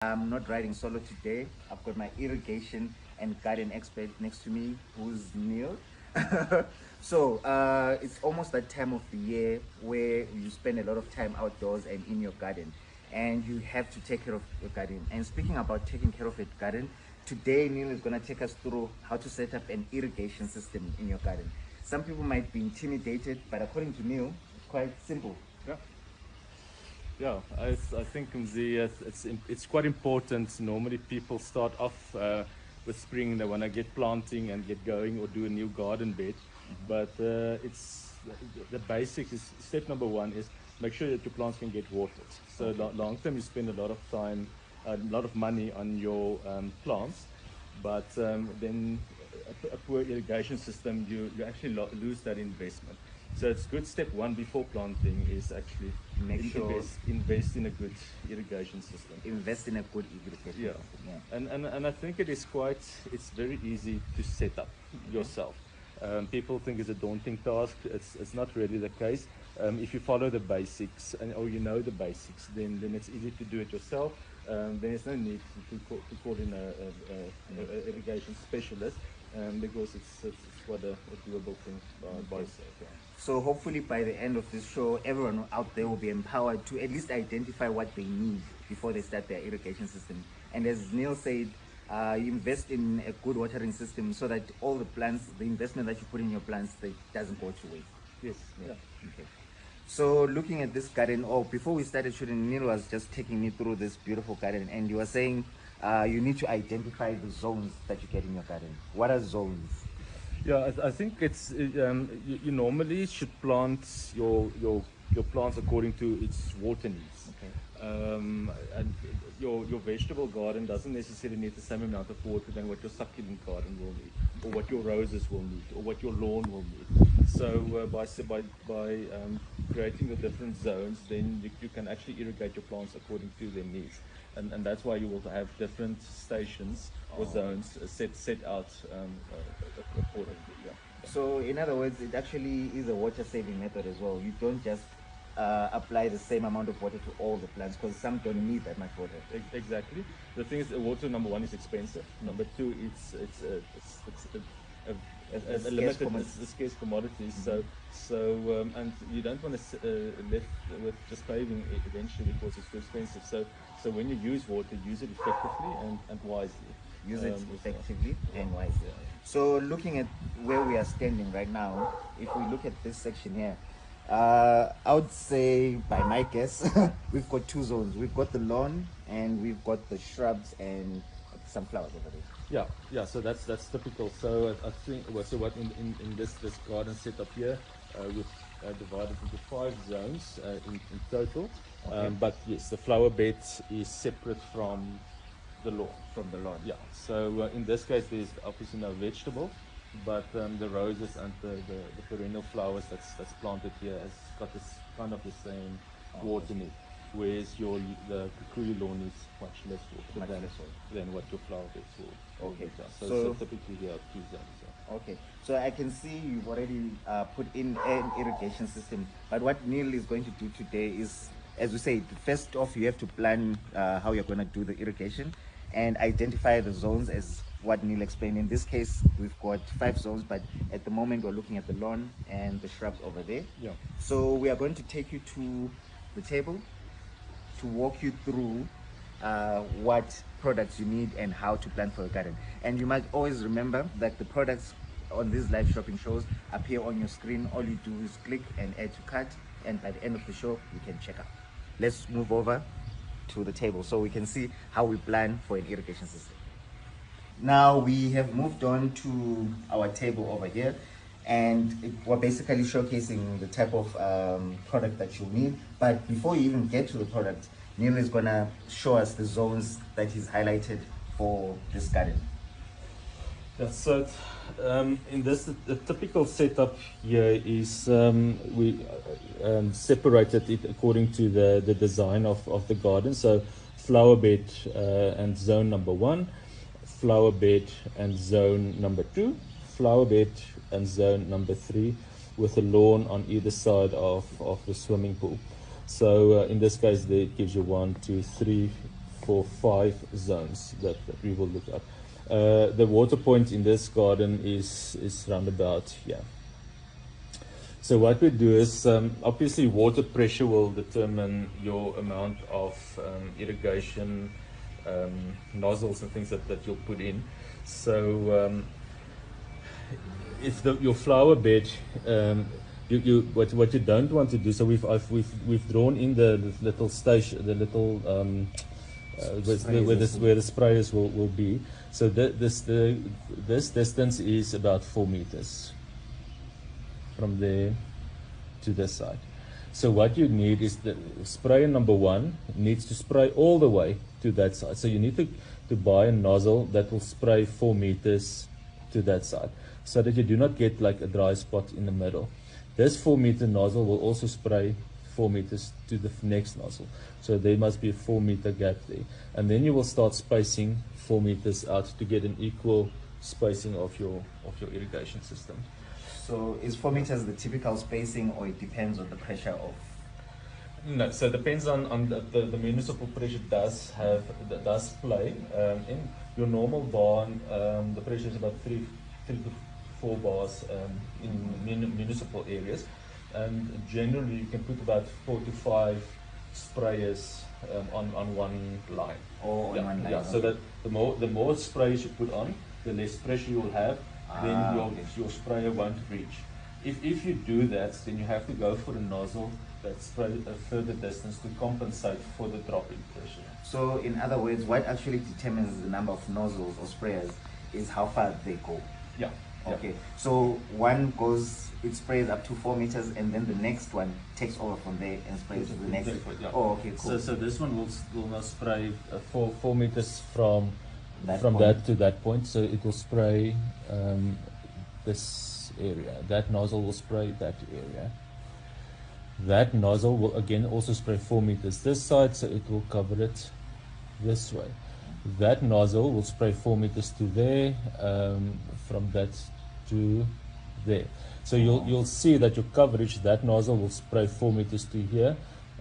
I'm not riding solo today. I've got my irrigation and garden expert next to me, who's Neil. So it's almost that time of the year where you spend a lot of time outdoors and in your garden, and you have to take care of your garden. And speaking about taking care of your garden, today Neil is going to take us through how to set up an irrigation system in your garden. Some people might be intimidated, but according to Neil, it's quite simple. Yeah, yeah. I think Mzi, it's quite important. Normally, people start off with spring. They want to get planting and get going or do a new garden bed. But it's the basic is step number one is make sure that your plants can get watered. So long term, you spend a lot of time, a lot of money on your plants, but then a poor irrigation system, you actually lose that investment. So it's good. Step one before planting is actually Make sure invest in a good irrigation system. invest in a good irrigation Yeah, system. Yeah. and I think it's very easy to set up yourself. People think it's a daunting task. It's not really the case. If you follow the basics or you know the basics, then it's easy to do it yourself. There's no need to call in a irrigation specialist because it's quite a doable thing by yourself. Yeah. So hopefully by the end of this show, everyone out there will be empowered to at least identify what they need before they start their irrigation system. And as Neil said, you invest in a good watering system so that all the plants, the investment that you put in your plants, they doesn't go to waste. Yes. Yeah. Okay. So looking at this garden, before we started shooting, Neil was just taking me through this beautiful garden, and you were saying you need to identify the zones that you get in your garden. What are zones? Yeah, I think you normally should plant your plants according to its water needs. Okay. And your vegetable garden doesn't necessarily need the same amount of water than what your succulent garden will need, or what your roses will need, or what your lawn will need. So by creating the different zones, then you can actually irrigate your plants according to their needs, and that's why you will have different stations or zones set out accordingly. Yeah. So in other words, it actually is a water saving method as well. You don't just apply the same amount of water to all the plants because some don't need that much water. Exactly. The thing is, water number one is expensive. Number two, it's a limited, it's a scarce commodity. So and you don't want to left with just paving it eventually because it's too expensive. So when you use water, use it effectively and wisely. Use it effectively and wisely. Yeah. So looking at where we are standing right now, if we look at this section here, I would say, by my guess, we've got two zones. We've got the lawn and we've got the shrubs and some flowers over there. Yeah. So that's typical. So I think so. What in this garden setup here, we've divided into 5 zones in total. Okay. But yes, the flower bed is separate from the lawn. From the lawn. Yeah. So in this case, there's obviously no vegetables, but the roses and the perennial flowers that's planted here has got this kind of the same water need, whereas the kikuyu lawn needs much less water than what your flower beds will. Okay. So typically here are 2 zones. Yeah. Okay, so I can see you've already put in an irrigation system, but what Neil is going to do today is, as we say, first off you have to plan how you're going to do the irrigation and identify the zones as what Neil explained. In this case, we've got 5 zones, but at the moment we're looking at the lawn and the shrubs over there. Yeah. So we are going to take you to the table to walk you through what products you need and how to plant for your garden. And you might always remember that the products on these live shopping shows appear on your screen. All you do is click and add to cart, and by the end of the show you can check out. Let's move over to the table so we can see how we plan for an irrigation system. Now we have moved on to our table over here, and we're basically showcasing the type of product that you'll need. But before you even get to the product, Neil is gonna show us the zones that he's highlighted for this garden. Yeah, so in this, the typical setup here is we separated it according to the design of the garden. So flower bed and zone number 1, flower bed and zone number 2, flower bed and zone number 3, with a lawn on either side of the swimming pool. So in this case, it gives you 1, 2, 3, for 5 zones that we will look at. The water point in this garden is round about here. So what we do is, obviously water pressure will determine your amount of irrigation nozzles and things that you'll put in. So if your flower bed, what you don't want to do, so we've drawn in the little station, the little where the sprayers will be. So this distance is about 4 meters from there to this side. So what you need is the sprayer number 1 needs to spray all the way to that side. So you need to buy a nozzle that will spray 4 meters to that side, so that you do not get like a dry spot in the middle. This 4-meter nozzle will also spray 4 meters to the next nozzle. So there must be a 4-meter gap there. And then you will start spacing 4 meters out to get an equal spacing of your irrigation system. So is 4 meters the typical spacing, or it depends on the pressure of? No, so it depends on the municipal pressure does play. In your normal barn, the pressure is about 3 to 4 bars in municipal areas, and generally you can put about 4 to 5 sprayers on one line. On one line. Yeah. So that the more sprayers you put on, the less pressure you will have. Then your sprayer won't reach. If you do that, then you have to go for a nozzle that sprays a further distance to compensate for the drop in pressure. So in other words, what actually determines the number of nozzles or sprayers is how far they go. Yeah. Okay. So one goes, it sprays up to 4 meters, and then the next one takes over from there and sprays to the next. Yeah. Oh, okay, cool. So this one will now spray 4 meters from that to that point. So it will spray this area. That nozzle will spray that area. That nozzle will again also spray 4 meters this side, so it will cover it this way. That nozzle will spray 4 meters to there, from that to there. So you'll see that your coverage, that nozzle will spray 4 meters to here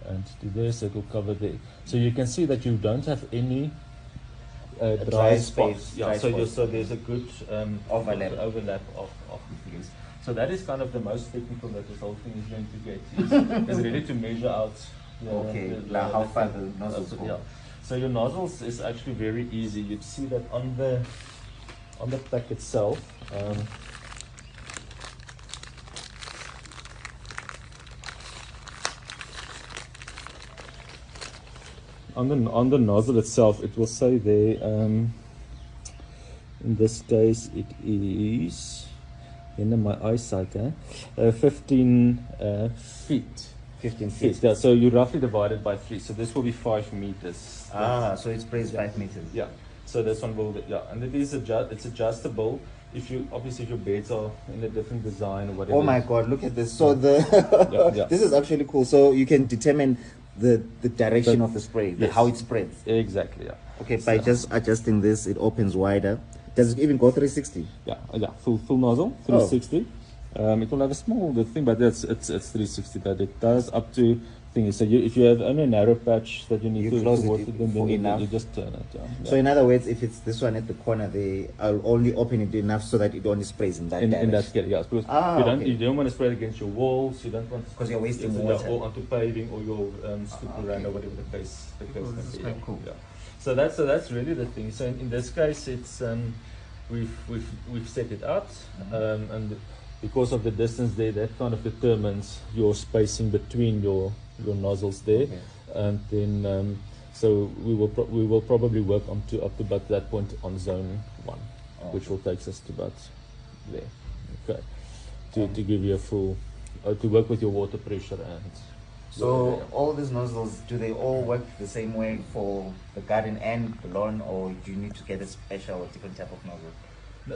and to there, so it will cover there. So you can see that you don't have any dry spots. Yeah, so there's a good overlap of the things. So that is kind of the most technical that this whole thing is going to get, is really to measure out how far the nozzles go. Yeah. So your nozzles is actually very easy. You'd see that on the pack itself. On the nozzle itself, it will say there. In this case, it is in my eyesight, 15 feet. 15 feet. Yeah, so you roughly divide it by 3. So this will be 5 meters. So it sprays 5 meters. Yeah. So this one will, and it is it's adjustable. If your beds are in a different design or whatever. Oh my God! Look at this. So this is actually cool. So you can determine the direction of the spray, how it spreads. Exactly. Yeah. Okay. By just adjusting this, it opens wider. Does it even go 360? Yeah. Full nozzle, 360. It will have a small thing, but it's 360. But it does up to thing. So if you have only a narrow patch that you need to water, then you just turn it. Yeah. So in other words, if it's this one at the corner, I'll only open it enough so that it only sprays in that direction. In that scale, yes. Because you don't want to spray against your walls. You don't want to, because you're wasting water. Or onto paving or your strip around or whatever the case may be. Quite cool. Yeah. So that's really the thing. So in this case, it's we've set it out, and because of the distance there, that kind of determines your spacing between your nozzles there. Okay. And then so we will probably work up to about that point on zone 1, which will take us to about there. Okay, to give you a full to work with your water pressure and. So all these nozzles, do they all work the same way for the garden and the lawn, or do you need to get a special or different type of nozzle?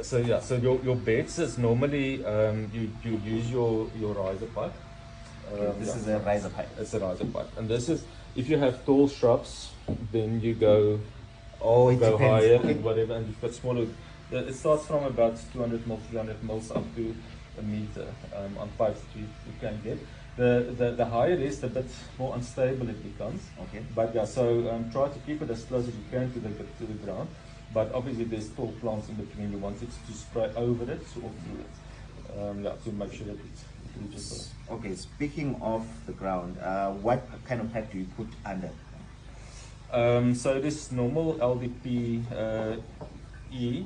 So your beds is normally you use your riser pipe. This is a riser pipe. It's a riser pipe, and this is if you have tall shrubs, then you go higher and whatever, and you've got smaller. It starts from about 200 mil, 300 mils up to a meter on pipes that you can get. The higher it is, the bit more unstable it becomes. Okay. But yeah, so try to keep it as close as you can to the ground. But obviously, there's tall plants in between. You want it to spray over it or through it. Yeah, to make sure that it reaches the. Okay, speaking of the ground, what kind of pipe do you put under? So this normal LDP E.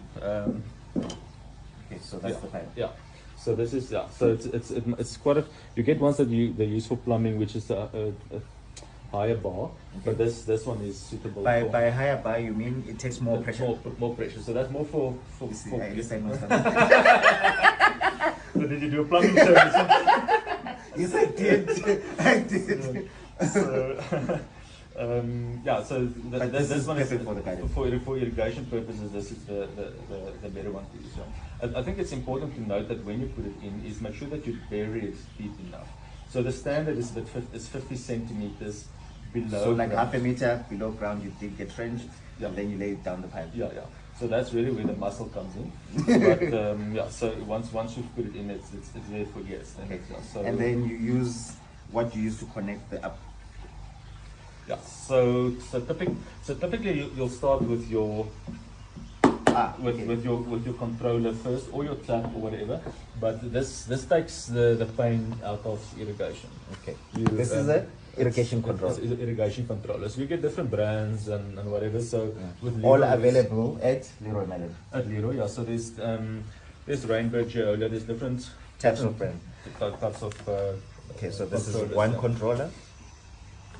Okay, so that's the pipe. Yeah. So this is So it's quite a. You get ones that they use for plumbing, which is a higher bar, but this one is suitable. By higher bar, you mean it takes more pressure? More pressure. So that's more for. I guess I know something. So did you do a plumbing service? Yes, I did. I did. So, yeah, so this one is perfect for the garden. For irrigation purposes. This is the better one to use. Yeah. I think it's important to note that when you put it in, is make sure that you bury it deep enough. So the standard is 50 centimeters below. So like ground. half a meter below ground, you dig a trench, Yeah. and then you lay it down the pipe. Yeah. So that's really where the muscle comes in. But yeah, so once you've put it in, it's there for years. Okay. So And then you use what you use to connect the up. yeah, so typically you'll start with your with your controller first, or your tap or whatever. But this takes the pain out of irrigation. Okay. This is a irrigation control. It's irrigation controller. So you get different brands and whatever. So with All Leroy, available at Leroy Mallet. at Leroy. Yeah. So there's Rainbow Geola. There's different Types of brand. types of. Okay, so this is controllers, one yeah. controller,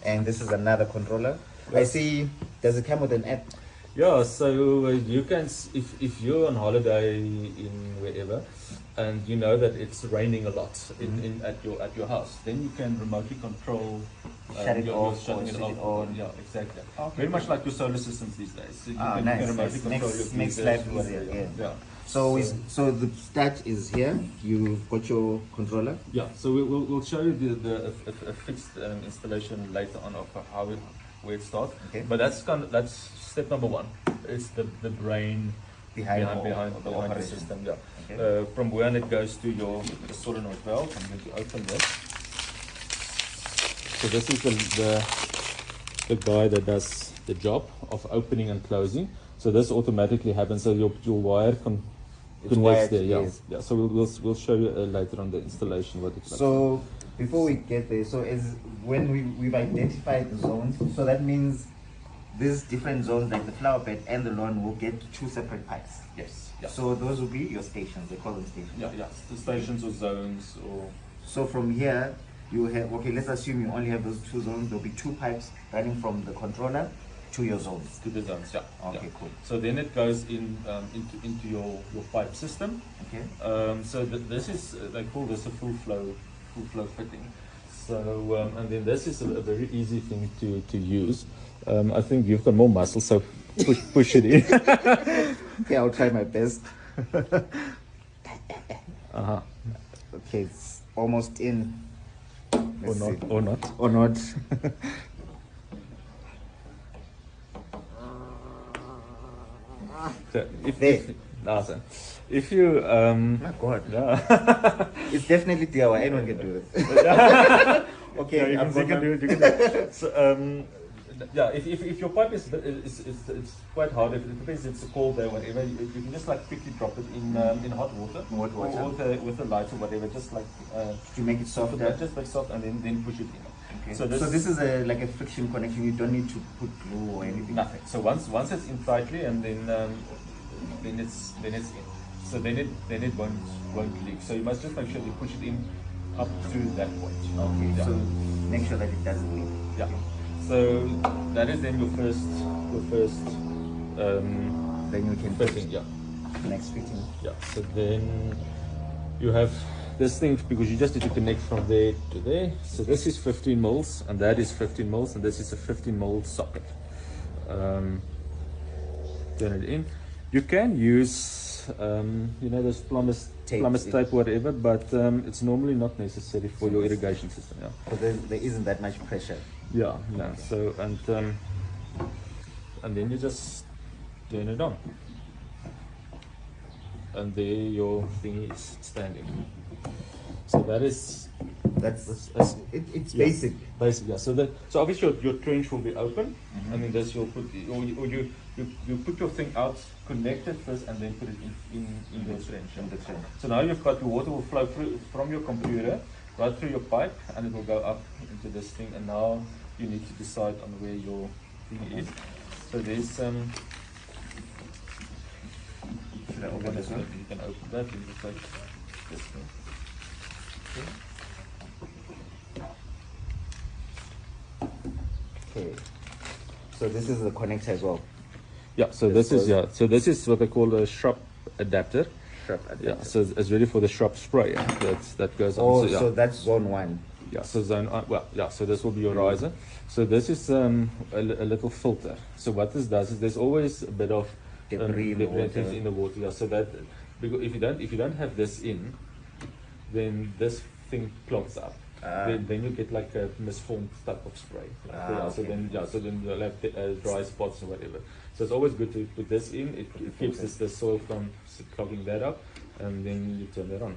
and this is another controller. I see. Does it come with an app? Yeah, so you can, if you're on holiday in wherever, and you know that it's raining a lot at your house, then you can remotely control Shut it off shutting or it switch it off. on. Yeah, exactly. Okay, Very much like your solar systems these days. So you can Nice. remotely control your Makes geysers, life whatever, easier. yeah. So the start is here. You've got your controller. Yeah, so we'll show you a fixed installation later on of where it starts. Okay. But that's step number one. It's the brain behind the system. Yeah. Okay. From when it goes to the solenoid valve, I'm going to open this. So this is the guy that does the job of opening and closing. So this automatically happens. So your wire It's connects wired, there. Yeah. yes. Yeah. So we'll show you later on the installation what it's like. So before we get there, so as when we've identified the zones, so that means these different zones like the flower bed and the lawn will get two separate pipes. Yes. Yeah. So those will be your stations. They call them stations. Yeah. The stations or zones or. So from here you have, okay, let's assume you only have those two zones. There'll be two pipes running from the controller to your zones. To the zones, yeah. Okay, yeah. cool. So then it goes into your pipe system. Okay. So this is they call this a full flow fitting. So and then this is a very easy thing to use. I think you've got more muscle, so push it in. Okay, I'll try my best. Okay, it's almost in. Let's see. Or not. Or not. So There. if you My God. yeah. It's definitely DIY. Anyone can do this. Okay, Yeah, I've you got can my- do it. You can do it. So, yeah, if your pipe is it's quite hard. If it depends, it's a cold day, whatever. You can just like quickly drop it in hot water, Hot water. or with a light or whatever. Just like to make it softer. just like soft, and then push it in. Okay. So So this is like a friction connection. You don't need to put glue or anything. nothing. So once it's in tightly, and then it's in. So then it won't leak. So you must just make sure you push it in up to that point. Okay. Yeah. So make sure that it doesn't leak. Yeah. So that is then your first Then you can put fitting. Yeah. next fitting. Yeah. So then you have this thing, because you just need to connect from there to there. So this is 15 mils, and that is 15 mils, and this is a 15 mil socket. Turn it in. You can use those plumber's tape, whatever, but it's normally not necessary for your irrigation system. Yeah. But there isn't that much pressure. Yeah. No. So and then you just turn it on, and there your thing is standing. So that is It's yeah, basic. Basic, yeah. So obviously your trench will be open, and then this you'll put, or you put your thing out, connect it first, and then put it in the trench. In the trench. So now you've got, the water will flow through from your computer right through your pipe, and it will go up into this thing. And now you need to decide on where your thing is. So there's Should I open this one? You can open that. You can take this thing. Okay. So this is the connector as well. Yeah. So this is what they call a shrub adapter. Shrub adapter. Yeah. So it's ready for the shrub spray. That goes on. Oh, So, so that's zone 1. yeah. So so this will be your riser. So this is a little filter. So what this does is there's always a bit of Debris in the water. in the water. Yeah. So that, because if you don't have this in, then this thing clogs up. Then you get like a misformed type of spray. So then you'll have dry spots or whatever. So it's always good to put this in. It keeps the soil from clogging that up, and then you turn it on.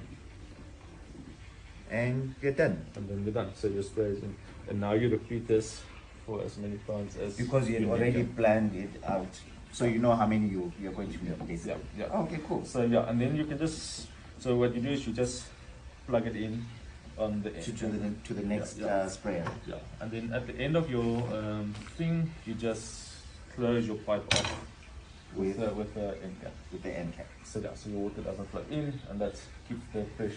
And you're done. And then you're done. So your spray is in. And now you repeat this for as many times as Because you had already planned it out. So you know how many you're going to be placing. Yeah. Oh, okay, cool. So yeah, and then you can just, so what you do is you just plug it in on the end. To the next sprayer. Yeah, and then at the end of your thing, you just close your pipe off with the end cap. With the end cap. So yeah, so your water doesn't flow in, and that keeps the fresh.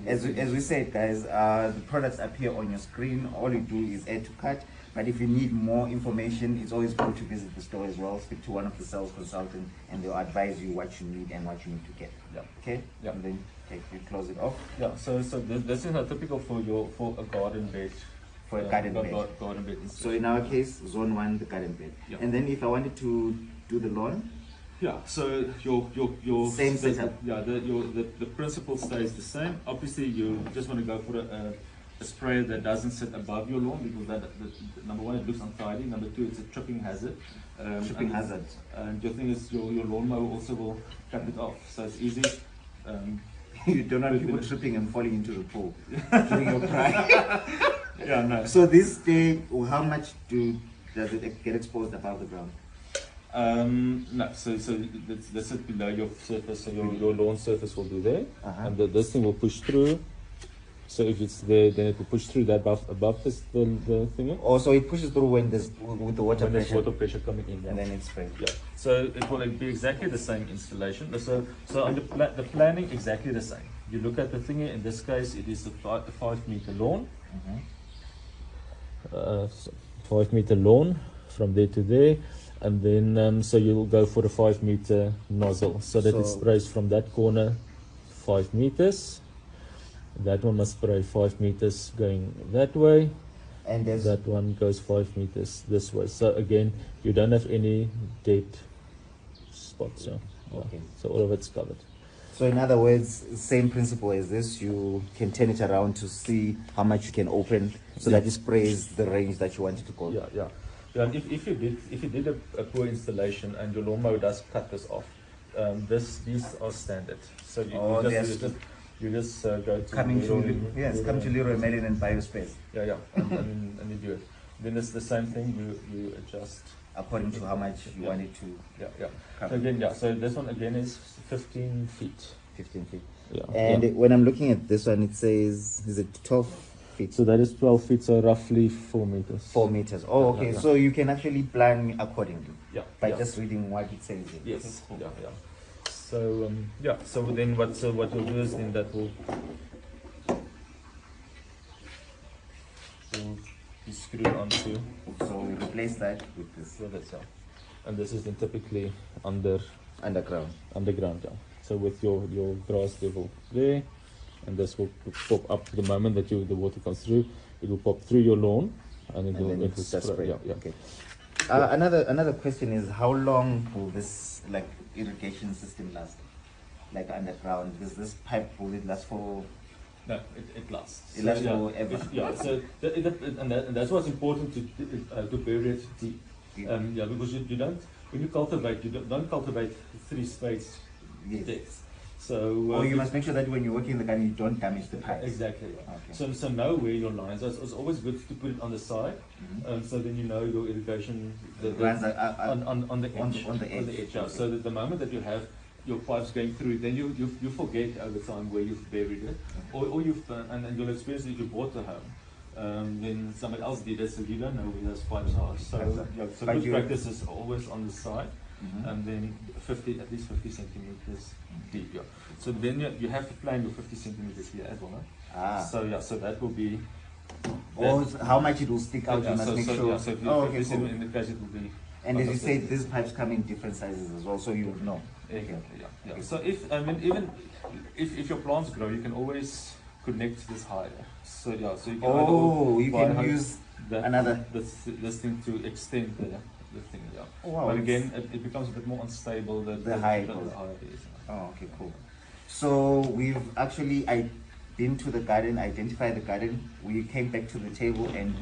As we said, guys, the products appear on your screen. All you do is add to cart. But if you need more information, it's always good to visit the store as well. Speak to one of the sales consultants, and they'll advise you what you need and what you need to get. Yeah. Okay. Yeah. And then you close it off. Yeah. So this is not typical for a garden bed. For a garden bed. Garden bed. So in our case, zone 1, the garden bed. Yeah. And then if I wanted to do the lawn. Yeah, so your same setup. Yeah, the principle stays the same. Obviously, you just want to go for a sprayer that doesn't sit above your lawn, because that number one, it looks untidy. Number two, it's a tripping hazard. Hazard. And your thing is your lawnmower also will cut it off, so it's easy. You don't want people tripping and falling into the pool during your prime. Yeah, no. So this day, how much does it get exposed above the ground? No, so that's it below your surface, so your lawn surface will be there, and this thing will push through. So if it's there, then it will push through that above the thing. Oh, so it pushes through when there's with the water when pressure. There's water pressure coming in, and then it's sprayed. Yeah. So it will be exactly the same installation. So on the planning, exactly the same. You look at the thing. In this case, it is a 5 meter lawn. 5 meter lawn from there to there. And then, so you'll go for a 5 meter nozzle, so that it sprays from that corner 5 meters. That one must spray 5 meters going that way, and that one goes 5 meters this way. So again, you don't have any dead spots. Yeah. Okay. So all of it's covered. So in other words, same principle as this. You can turn it around to see how much you can open, so that it sprays the range that you want it to go. Yeah. And if you did a poor installation and your lawnmower does cut this off, these are standard. So you just go to come to Leroy Merlin and buy your space. Yeah, and you do it. Then it's the same thing. You adjust according to how much you want it to. So again, so this one again is 15 feet. 15 feet. Yeah. And when I'm looking at this one, it says, is it 12 feet? So that is 12 feet, so roughly 4 meters. 4 meters. Oh, okay. So you can actually plan accordingly. Yeah. By just reading what it says. Yes. Okay, cool. Yeah. So so then what you'll do is then that will be screwed onto. So we replace that with this. With it, and this is then typically underground. Yeah. So with your grass level there, and this will pop up the moment that the water comes through. It will pop through your lawn, and it will spray. Yeah. Okay. Another question is, how long will this irrigation system last? Like underground, does this pipe, will it last for? No, it lasts. It lasts forever. So and that's what's important to bury it deep. Because you don't, when you cultivate, you don't cultivate 3 spades depth. So Or you must make sure that when you're working in the garden, you don't damage the pipes. exactly. Okay. So know where your lines are. So it's always good to put it on the side, so then you know your irrigation The lines are on the edge. on the edge. Yeah. Okay. So that the moment that you have your pipes going through, then you forget over time where you've buried it, or you've and you'll experience it if you bought the home. Then somebody else did it, so you don't know where those pipes are. So so But good practice is always on the side. And then at least 50 centimeters deep. Yeah. So then you have to plan your 50 centimeters here as well. Ah. So that will be. Or how much it will stick out, you must make sure. So if okay, cool. in the case it will be. And as you say, these pipes come in different sizes as well, so you would know. Exactly. Yeah. Okay. So even if your plants grow, you can always connect this higher. So so you can. You can use another this thing to extend the thing. Yeah. Oh, wow, but again, it becomes a bit more unstable the higher it is. Oh, okay, cool. So we've actually been to the garden, identified the garden. We came back to the table and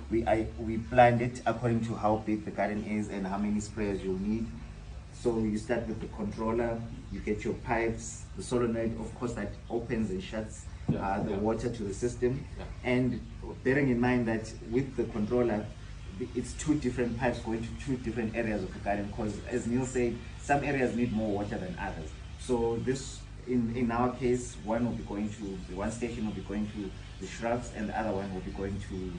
we planned it according to how big the garden is and how many sprayers you'll need. So you start with the controller, you get your pipes, the solenoid, of course, that opens and shuts the water to the system. And bearing in mind that with the controller, it's two different pipes going to two different areas of the garden, because as Neil said, some areas need more water than others. So this, in our case, one station will be going to the shrubs and the other one will be going to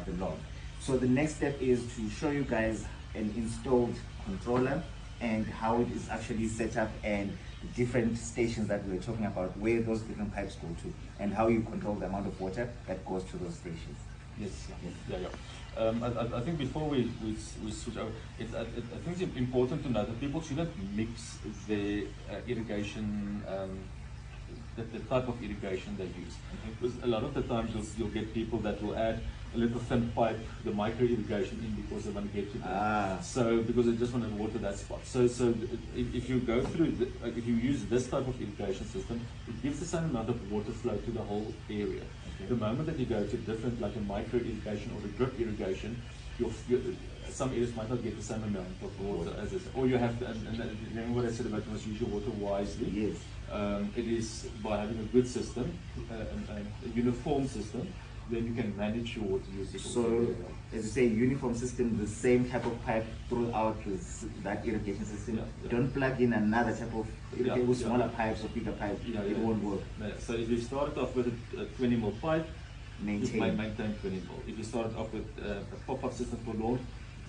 the lawn. So the next step is to show you guys an installed controller and how it is actually set up and the different stations that we were talking about, where those different pipes go to and how you control the amount of water that goes to those stations. Yes. Yeah. I think before we switch over, I think it's important to note that people shouldn't mix the irrigation, the type of irrigation they use. Because a lot of the times you'll get people that will add a little thin pipe, the micro irrigation in because they want to get to that. So because they just want to water that spot. So if you go through, if you use this type of irrigation system, it gives the same amount of water flow to the whole area. The moment that you go to different, like a micro irrigation or a drip irrigation, some areas might not get the same amount of water as this. Or you have to, and remember what I said about you must use your water wisely. Yes. It is by having a good system, a uniform system, then you can manage your water usage. So, as you say, uniform system, the same type of pipe throughout that irrigation system. Don't plug in another type of irrigation with smaller pipes or bigger pipes. It won't work. So if you start off with a 20 mil pipe, maintain 20 mil. If you start off with a pop-up system for lawn,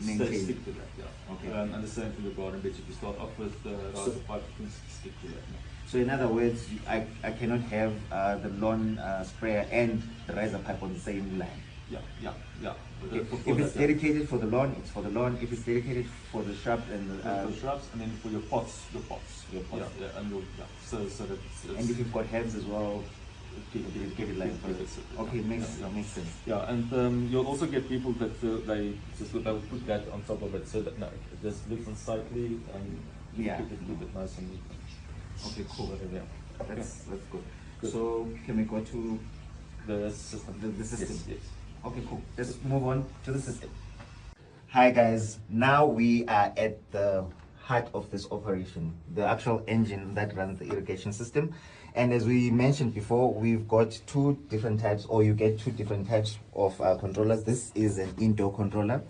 stick to that. Okay. And the same for the garden beds. If you start off with riser pipe, you can stick to that. So in other words, I cannot have the lawn sprayer and the riser pipe on the same line. Yeah. Okay. If it's dedicated for the lawn, it's for the lawn. If it's dedicated for the shrubs and for the shrubs, and then for your pots. Yeah, So that and if you've got herbs as well, dedicated line for it. Okay, makes sense. Yeah, and you'll also get people that they'll put that on top of it, so that it just looks unsightly and keep it a little bit nice and neat. Okay, cool. That's good. So can we go to the system? The system. Yes. Okay, cool. Let's move on to the system. Hi guys, now we are at the heart of this operation, the actual engine that runs the irrigation system. And as we mentioned before, we've got two different types, or you get two different types of controllers. This is an indoor controller.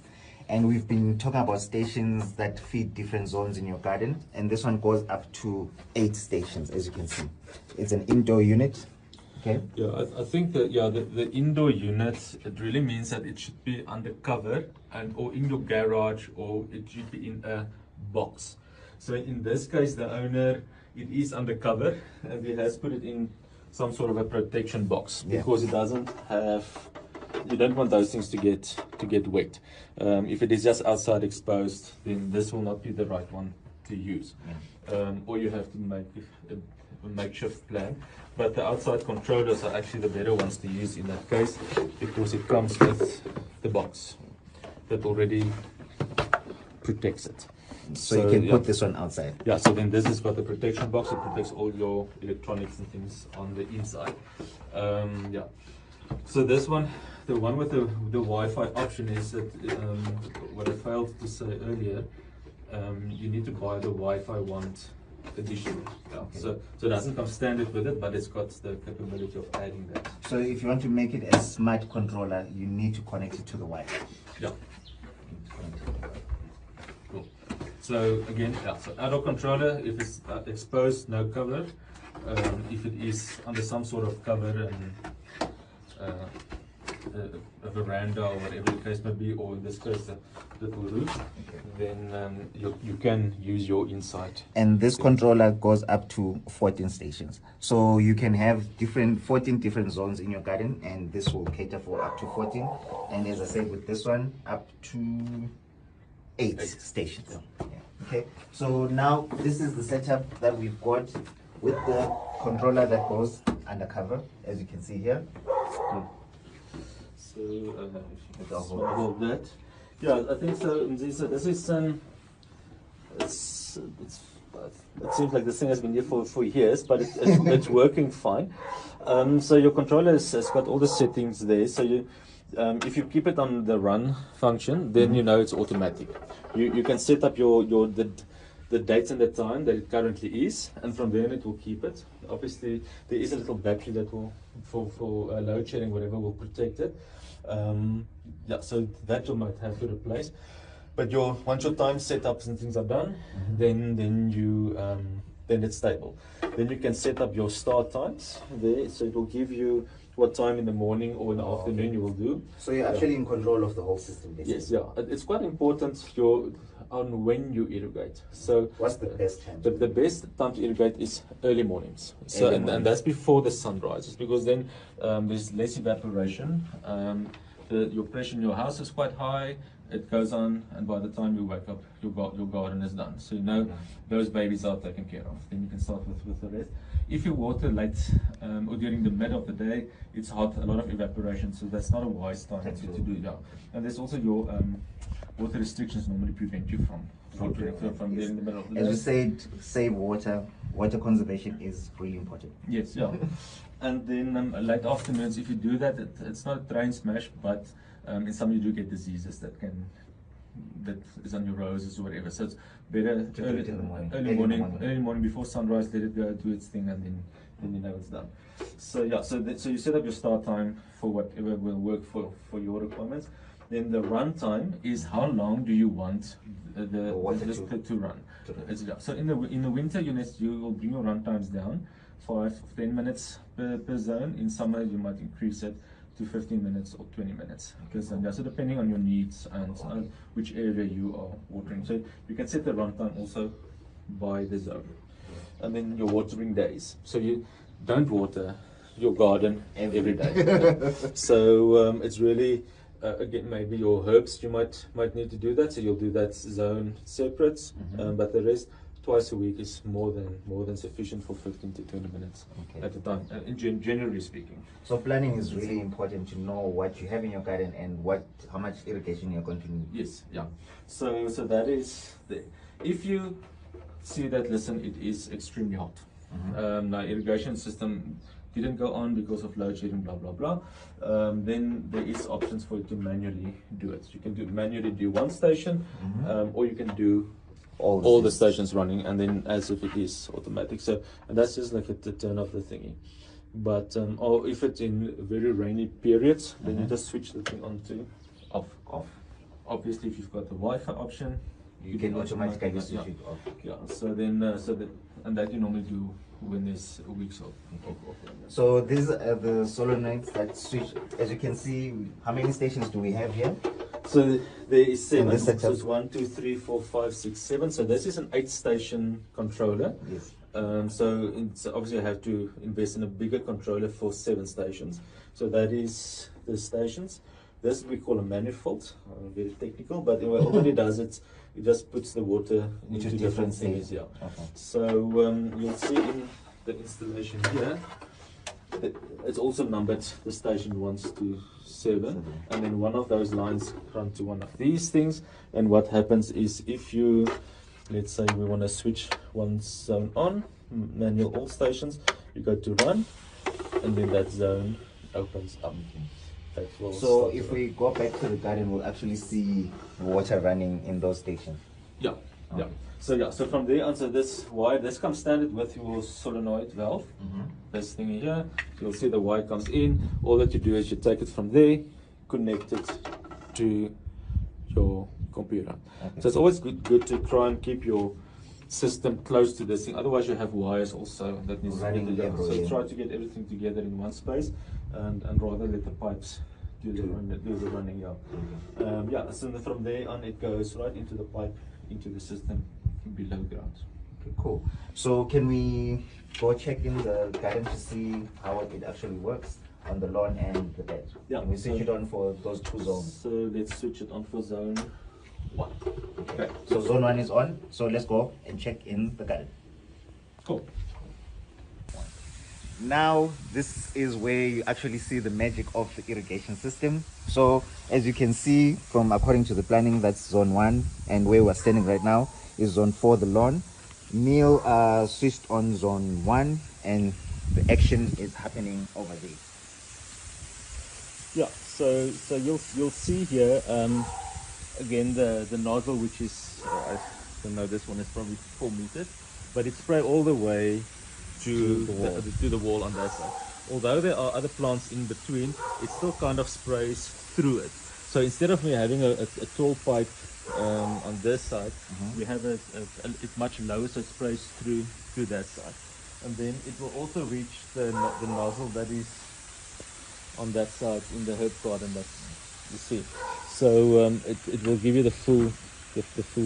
And we've been talking about stations that feed different zones in your garden. And this one goes up to 8 stations, as you can see. It's an indoor unit. Okay. Yeah, I think that the indoor unit, it really means that it should be undercover or in your garage, or it should be in a box. So in this case, the owner, it is undercover, and he has put it in some sort of a protection box because it doesn't have. You don't want those things to get wet. If it is just outside exposed, then this will not be the right one to use. Or you have to make a makeshift plan. But the outside controllers are actually the better ones to use in that case, because it comes with the box that already protects it. So you can put this one outside. Yeah, so then this has got the protection box. It protects all your electronics and things on the inside. So this one, the one with the Wi-Fi option, is that what I failed to say earlier, you need to buy the Wi-Fi wand addition. Yeah. Okay. So it doesn't come standard with it, but it's got the capability of adding that. So if you want to make it a smart controller, you need to connect it to the Wi-Fi. Yeah. Cool. So again, yeah, so adult controller, if it's exposed, no cover. If it is under some sort of cover and a veranda or whatever the case may be, or in this case a little roof, then you can use your inside. And this controller goes up to 14 stations. So you can have 14 different zones in your garden, and this will cater for up to 14. And as I said, with this one, up to 8 stations. Yeah. Okay, so now this is the setup that we've got with the controller that goes undercover, as you can see here. So hold that. Yeah, I think so. So this is it seems like this thing has been here for years, but it's working fine. So your controller has got all the settings there. So you, if you keep it on the run function, then you know it's automatic. You can set up the date and the time that it currently is, and from then it will keep it. Obviously, there is a little battery that will, for load shedding, whatever, will protect it. Yeah, so that you might have to replace. But once your time setups and things are done, then it's stable. Then you can set up your start times there, so it will give you what time in the morning or in the afternoon you will do. So you're actually in control of the whole system, basically. Yes, yeah. It's quite important on when you irrigate. So what's the best time? The best time to irrigate is early mornings. So and that's before the sun rises, because then there's less evaporation. Your pressure in your house is quite high. It goes on, and by the time you wake up, your garden is done. So you know those babies are taken care of. Then you can start with the rest. If you water late or during the mid of the day, it's hot, a lot of evaporation, so that's not a wise time to do it. Yeah. And there's also your water restrictions normally prevent you from watering from there in the middle of the day. As you said, save water. Water conservation is really important. Yes, yeah. And then late afternoons, if you do that, it's not a train smash, but in some you do get diseases that is on your roses or whatever. So it's better early morning before sunrise. Let it go do its thing, and then you know it's done. So yeah, so you set up your start time for whatever will work for your requirements. Then the run time is how long do you want the water to run. So in the winter you will bring your run times down 5 to 10 minutes per zone. In summer you might increase it to 15 minutes or 20 minutes. So depending on your needs and which area you are watering. So you can set the run time also by the zone. And then your watering days. So you don't water your garden every day. So it's really again, maybe your herbs you might need to do that. So you'll do that zone separate, but the rest twice a week is more than sufficient for 15 to 20 minutes at a time, generally speaking. So planning is really important to know what you have in your garden and how much irrigation you're going to need. Yes, yeah. So that is if you see that, listen, it is extremely hot. Now irrigation system didn't go on because of load shedding, blah blah blah. Then there is options for you to manually do it. You can manually do one station, or you can do all the stations running, and then as if it is automatic. So and that's just like the turn off the thingy. But or if it's in very rainy periods, then you just switch the thing on to off. Obviously, if you've got the Wi-Fi option, you can automatically switch it off. Yeah. So then and that you normally do when there's weeks off. So these are the solenoids that switch. As you can see, how many stations do we have here? So there is 7. So it's 1, 2, 3, 4, 5, 6, 7. So this is an 8-station controller. Yes. So obviously I have to invest in a bigger controller for 7 stations. So that is the stations. This we call a manifold. Very technical, but what it does, it just puts the water into different things. Yeah. So you'll see in the installation here, it's also numbered the station 1 to 7, and then one of those lines run to one of these things. And what happens is, if you, let's say we want to switch one zone on, manual all stations, you go to run, and then that zone opens up. So if we go back to the garden, we'll actually see water running in those stations. Yeah, yeah. So yeah, so from there on, so this wire, this comes standard with your solenoid valve. This thing here, you'll see the wire comes in. All that you do is you take it from there, connect it to your computer. So it's always good to try and keep your system close to this thing. Otherwise, you have wires also that needs Running to be together. So everywhere. try to get everything together in one space, and rather let the pipes do the running. Yeah. Yeah. So from there on, it goes right into the pipe, into the system below ground. Okay, cool. So can we go check in the garden to see how it actually works on the lawn and the bed? Yeah, Can we switch it on for those two zones? So let's switch it on for zone 1. Okay. So zone 1 is on. So let's go and check in the garden. Cool. Now this is where you actually see the magic of the irrigation system. So as you can see from according to the planning, that's zone 1, and where we're standing right now is zone 4, the lawn. Neil switched on zone 1 and the action is happening over there. Yeah, so you'll see here again the nozzle, which is I don't know, this one is probably 4 meters, but it's spray all the way to the wall on that side. Although there are other plants in between, it still kind of sprays through it. So instead of me having a tall pipe on this side, we have it's much lower, so it sprays through that side, and then it will also reach the nozzle that is on that side in the herb garden that you see. So it will give you the full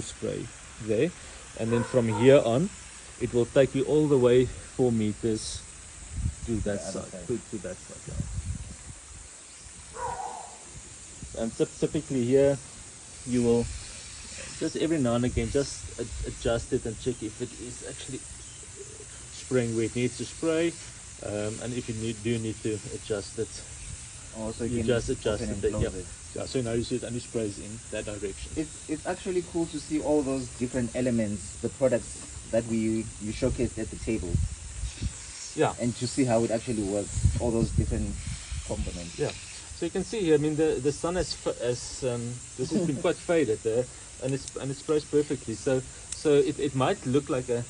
spray there, and then from here on, it will take you all the way 4 meters to that side. To that side. Yeah. And typically here, you will just every now and again just adjust it and check if it is actually spraying where it needs to spray, and if you do need to adjust it, Also, you just adjust it. Yeah, so now you see it only sprays in that direction. It's actually cool to see all those different elements, the products that you showcased at the table. Yeah. And to see how it actually works, all those different components. Yeah. So you can see here, I mean, the sun has this has been quite faded there, and it sprays perfectly. So it might look like an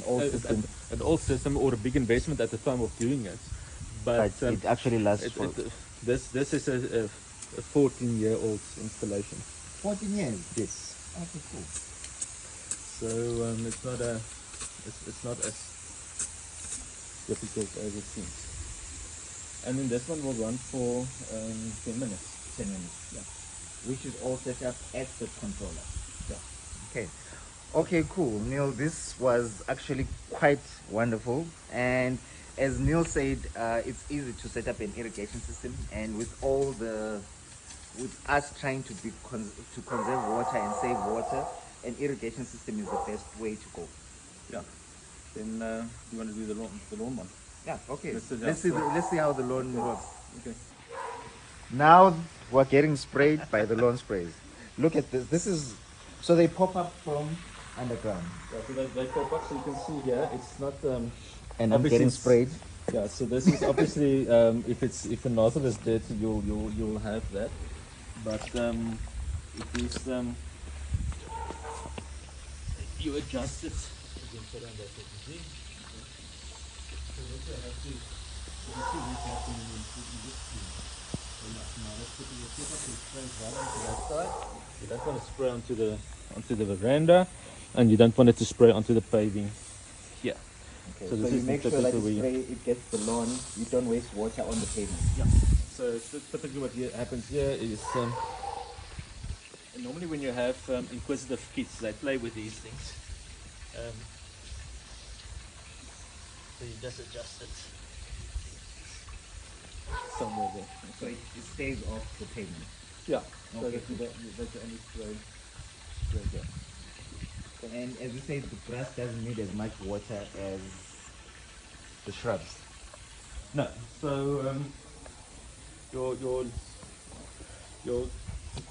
old system or a big investment at the time of doing it, but it actually lasts for... This is a 14-year-old installation. 14 years? Yes. Okay, cool. So it's not as difficult as it seems. And then this one will run for 10 minutes. 10 minutes, yeah. Which is all set up at the controller. Yeah. Okay. Okay, cool. Neil, this was actually quite wonderful. And as Neil said, it's easy to set up an irrigation system, and with us trying to conserve water and save water, an irrigation system is the best way to go. Yeah. Then you want to do the lawn one? Yeah. Okay. Let's see how the lawn works. Okay. Now we're getting sprayed by the lawn sprays. Look at this. This is so they pop up from underground. Yeah, so they pop up, so you can see here it's not. And I'm getting sprayed. Yeah, so this is obviously if a nozzle is dirty, you'll have that. But it is you adjust it. You can put on that you see. So this I have to. You see what's happening in this screen. So now let's put the tip up. It sprays right onto that side. You don't want to spray onto the veranda, and you don't want it to spray onto the paving here. Okay, so so you make sure that it gets the lawn, you don't waste water on the pavement. Yeah. So typically what happens here is, normally when you have inquisitive kids, they play with these things. So you just adjust it somewhere there. So it stays off the pavement. Yeah. Okay. So that you only spray there. And as you say, the grass doesn't need as much water as the shrubs. No. So your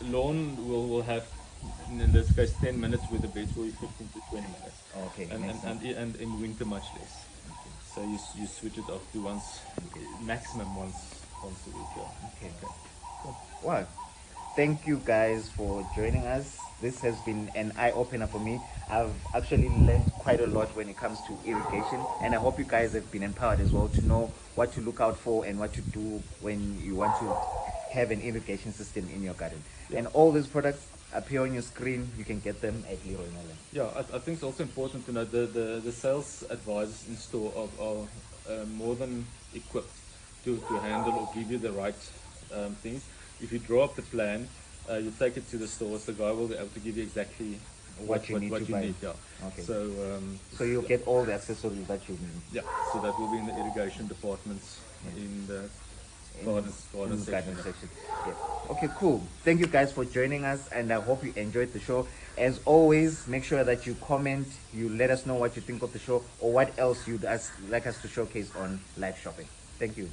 lawn will have, in this case, 10 minutes, with the beds will be 15 to 20 minutes. Okay. And in winter much less. Okay. So you switch it off to maximum once a week. Yeah. Okay. Cool. Wow. thank you guys for joining us. This has been an eye-opener for me. I've actually learned quite a lot when it comes to irrigation, and I hope you guys have been empowered as well to know what to look out for and what to do when you want to have an irrigation system in your garden. Yeah. And all these products appear on your screen. You can get them at Leroy Merlin. Yeah, I think it's also important to know the sales advisors in store are more than equipped to handle or give you the right things. If you draw up the plan, you take it to the stores, the guy will be able to give you exactly What you need to buy. need. Yeah. Okay. So You'll get all the accessories that you need. yeah, so that will be in the irrigation departments in the garden in the garden section. section. Yeah. Okay, cool. Thank you guys for joining us, and I hope you enjoyed the show. As always, make sure that you comment, you let us know what you think of the show or what else you'd like us to showcase on live shopping. Thank you.